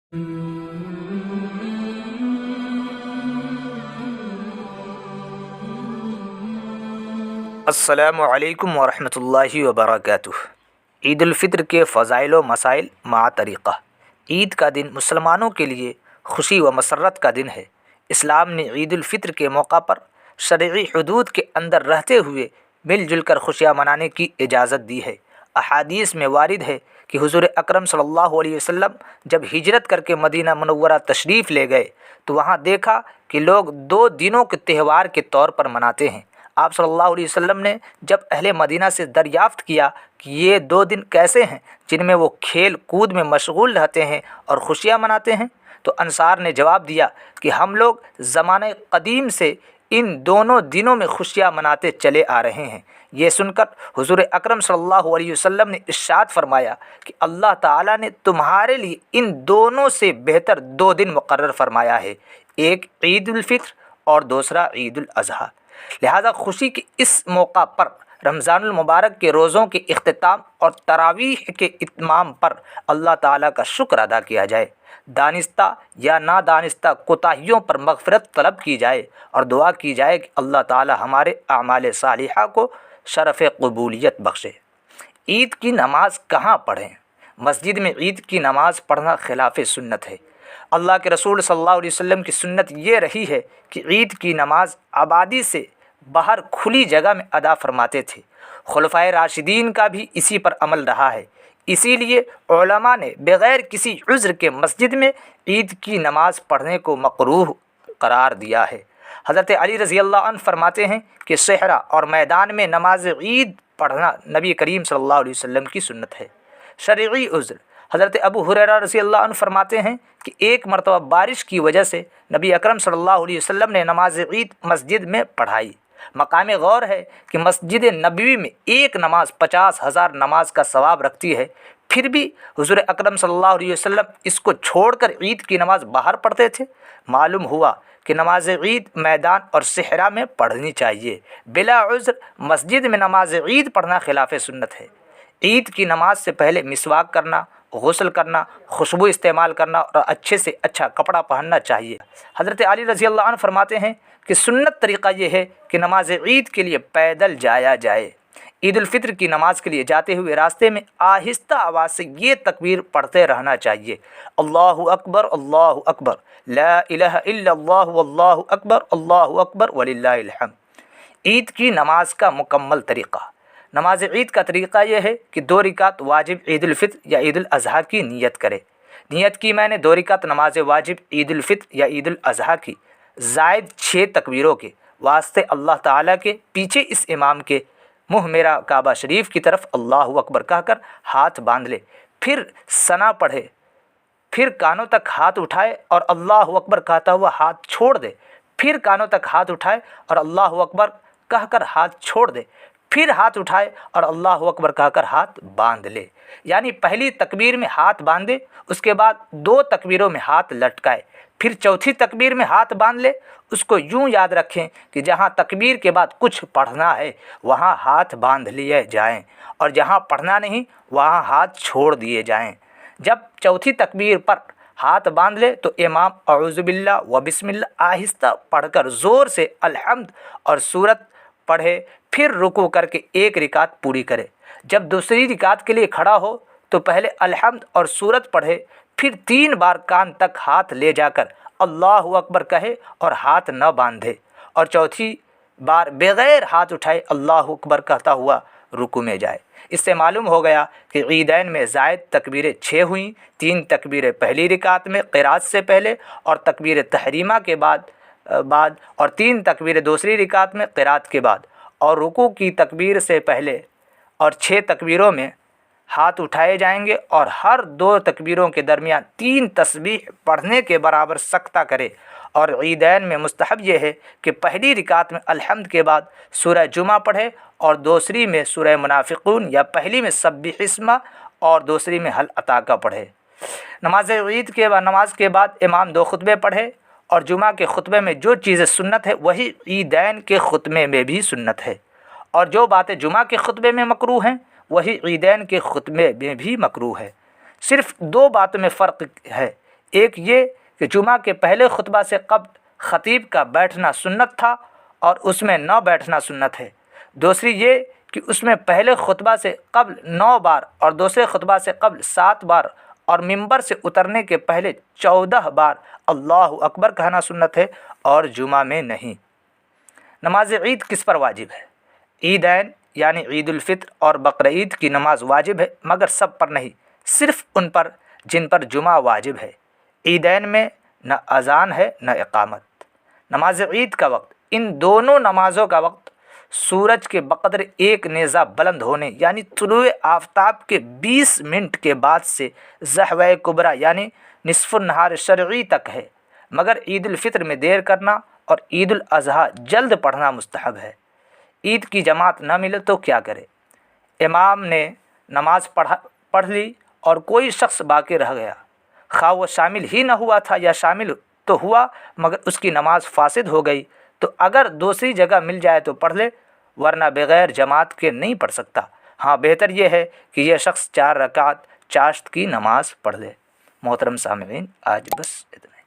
अस्सलामु अलैकुम वरहमतुल्लाहि वबरकातुह। ईद उल फित्र के फ़ज़ाइल व मसाइल मा तरीक़ा। ईद का दिन मुसलमानों के लिए खुशी व मसरत का दिन है। इस्लाम ने ईद उल फित्र के मौका पर शरई हुदूद के अंदर रहते हुए मिलजुल कर खुशियाँ मनाने की इजाज़त दी है। अहादीस में वारिद है कि हुज़ूर अकरम सल्लल्लाहु अलैहि वसल्लम जब हिजरत करके मदीना मुनव्वरा तशरीफ़ ले गए तो वहाँ देखा कि लोग 2 दिनों के त्यौहार के तौर पर मनाते हैं। आप सल्लल्लाहु अलैहि वसल्लम ने जब अहले मदीना से दरियाफ़्त किया कि ये 2 दिन कैसे हैं जिनमें वो खेल कूद में मशगूल रहते हैं और खुशियाँ मनाते हैं, तो अंसार ने जवाब दिया कि हम लोग ज़माने क़दीम से इन दोनों दिनों में खुशियाँ मनाते चले आ रहे हैं। ये सुनकर हुज़ूर अकरम सल्लल्लाहु अलैहि वसल्लम ने इरशाद फरमाया कि अल्लाह ताला ने तुम्हारे लिए इन दोनों से बेहतर 2 दिन मुकर्रर फरमाया है, एक ईद उल फित्र और दूसरा ईद उल अज़हा। लिहाजा खुशी के इस मौका पर रमज़ानुल मुबारक के रोज़ों के इख्तिताम और तरावीह के इत्माम पर अल्लाह ताला का शुक्र अदा किया जाए, दानिस्ता या नादानिस्ता कोताहियों पर मग़फ़िरत तलब की जाए और दुआ की जाए कि अल्लाह ताला हमारे आमाल सालिहा को शरफ़ क़बूलियत बख्शे। ईद की नमाज़ कहाँ पढ़ें? मस्जिद में ईद की नमाज़ पढ़ना खिलाफ़ सुन्नत है। अल्लाह के रसूल सल्लल्लाहु अलैहि वसल्लम की सुन्नत ये रही है कि ईद की नमाज़ आबादी से बाहर खुली जगह में अदा फरमाते थे। खुलफ़ाए राशिदीन का भी इसी पर अमल रहा है। इसीलिए उलमा ने बग़ैर किसी उज़्र के मस्जिद में ईद की नमाज़ पढ़ने को मकरूह करार दिया है। हज़रत अली रज़ी अल्लाह अन्हु फरमाते हैं कि सहरा और मैदान में नमाज ईद पढ़ना नबी करीम सल्लल्लाहु अलैहि वसल्लम की सुन्नत है। शरई उज़्र हज़रत अबू हुरैरा रज़ी अल्लाह अन्हु फरमाते हैं कि एक मरतबा बारिश की वजह से नबी अकरम सल्लल्लाहु अलैहि वसल्लम ने नमाज ईद मस्जिद में पढ़ाई। मकाम गौर है कि मस्जिद नबवी में एक नमाज 50,000 नमाज का सवाब रखती है, फिर भी हुज़ूर अकरम सल्लल्लाहु अलैहि वसल्लम इसको छोड़कर ईद की नमाज़ बाहर पढ़ते थे। मालूम हुआ कि नमाज ईद मैदान और सहरा में पढ़नी चाहिए। बिला उज़्र मस्जिद में नमाज ईद पढ़ना खिलाफ़ सुन्नत है। ईद की नमाज से पहले मिसवाक करना, गुस्ल करना, खुशबू इस्तेमाल करना और अच्छे से अच्छा कपड़ा पहनना चाहिए। हज़रत अली रज़ी अल्लाह अन्हु फरमाते हैं कि सुन्नत तरीक़ा ये है कि नमाज ईद के लिए पैदल जाया जाए। ईद उल फित्र की नमाज़ के लिए जाते हुए रास्ते में आहिस्ता आवाज़ से ये तकबीर पढ़ते रहना चाहिए, अल्लाहु अकबर ला इलाहा इल्लल्लाह वल्लाहु अकबर वलिल्लाहिल हम्द। ईद की नमाज का मुकम्मल तरीक़ा। नमाज ईद का तरीक़ा यह है कि 2 रकात वाजिब ईद उल फित्र या ईद उल अज़हा की नियत करे। नियत की मैंने 2 रकात नमाज वाजिब ईद उल फित्र या ईद उल अज़हा की ज़ायद 6 तकबीरों के वास्ते अल्लाह ताला के पीछे इस इमाम के मुँह मेरा काबा शरीफ की तरफ अल्लाहु अकबर कहकर हाथ बांध ले, फिर सना पढ़े, फिर कानों तक हाथ उठाए और अल्लाहु अकबर कहता हुआ हाथ छोड़ दे, फिर कानों तक हाथ उठाए और अल्लाहु अकबर कहकर हाथ छोड़ दे, फिर हाथ उठाए और अल्लाहु अकबर कहकर हाथ बांध ले। यानी पहली तकबीर में हाथ बांधे, उसके बाद 2 तकबीरों में हाथ लटकाए, फिर चौथी तकबीर में हाथ बांध ले। उसको यूँ याद रखें कि जहाँ तकबीर के बाद कुछ पढ़ना है वहाँ हाथ बांध लिए जाएं और जहाँ पढ़ना नहीं वहाँ हाथ छोड़ दिए जाएं। जब चौथी तकबीर पर हाथ बांध ले तो इमाम औज़ु बिल्लाह व बिस्मिल्लाह आहिस्ता पढ़कर ज़ोर से अल्हम्द और सूरत पढ़े, फिर रुकू करके 1 रकात पूरी करे। जब दूसरी रकात के लिए खड़ा हो तो पहले अल्हम्द और सूरत पढ़े, फिर 3 बार कान तक हाथ ले जाकर अल्लाहु अकबर कहे और हाथ न बांधे, और चौथी बार बग़ैर हाथ उठाए अल्लाहु अकबर कहता हुआ रुकू में जाए। इससे मालूम हो गया कि ईदैन में ज़ायद तकबीरें 6 हुई। 3 तकबीरें पहली रकात में क़िरात से पहले और तकबीर तहरीमा के बाद और 3 तकबीरें दूसरी रकात में क़िरात के बाद और रुकू की तकबीर से पहले, और 6 तकबीरों में हाथ उठाए जाएंगे और हर 2 तकबीरों के दरमियान 3 तस्बीह पढ़ने के बराबर सख्ता करे। और ईदैन में मुस्तहब यह है कि पहली रकात में अल्हम्द के बाद सूरह जुमा पढ़े और दूसरी में सूरह मुनाफिकून या पहली में सब्बिह इस्मा और दूसरी में हल अताका पढ़े। नमाज के बाद इमाम 2 खुतबे पढ़े और जुमा के खुतबे में जो चीज़ें सुन्नत है वही ईदैन के खुतबे में भी सुन्नत है, और जो बातें जुमा के खुतबे में मकरूह हैं वही ईदैन के खुतबे में भी मकरूह है। सिर्फ़ 2 बातों में फ़र्क है। ایک یہ کہ جمعہ کے پہلے خطبہ سے قبل خطیب کا بیٹھنا سنت تھا اور اس میں 9 بیٹھنا سنت ہے۔ دوسری یہ کہ اس میں پہلے خطبہ سے قبل 9 بار اور دوسرے خطبہ سے قبل 7 بار اور ممبر سے اترنے کے پہلے 14 بار اللہ اکبر کہنا سنت ہے اور جمعہ میں نہیں۔ نماز عید کس پر واجب ہے؟ عیدین یعنی عید الفطر اور بقرعید کی نماز واجب ہے، مگر سب پر نہیں، صرف ان پر جن پر جمعہ واجب ہے۔ عیدین میں نہ اذان ہے نہ اقامت۔ نماز عید کا وقت، ان دونوں نمازوں کا وقت سورج کے بقدر ایک نیزہ بلند ہونے یعنی طلوع آفتاب کے 20 منٹ کے بعد سے ضحوہ کبریٰ یعنی نصف النہار شرعی تک ہے، مگر عید الفطر میں دیر کرنا اور عید الاضحیٰ جلد پڑھنا مستحب ہے۔ عید کی جماعت نہ ملے تو کیا کرے؟ امام نے نماز پڑھ لی اور کوئی شخص باقی رہ گیا، خواہ وہ شامل ہی نہ ہوا تھا یا شامل تو ہوا مگر اس کی نماز فاسد ہو گئی، تو اگر دوسری جگہ مل جائے تو پڑھ لے، ورنہ بغیر جماعت کے نہیں پڑھ سکتا۔ ہاں بہتر یہ ہے کہ یہ شخص 4 رکعت چاشت کی نماز پڑھ لے۔ محترم سامعین، آج بس اتنا۔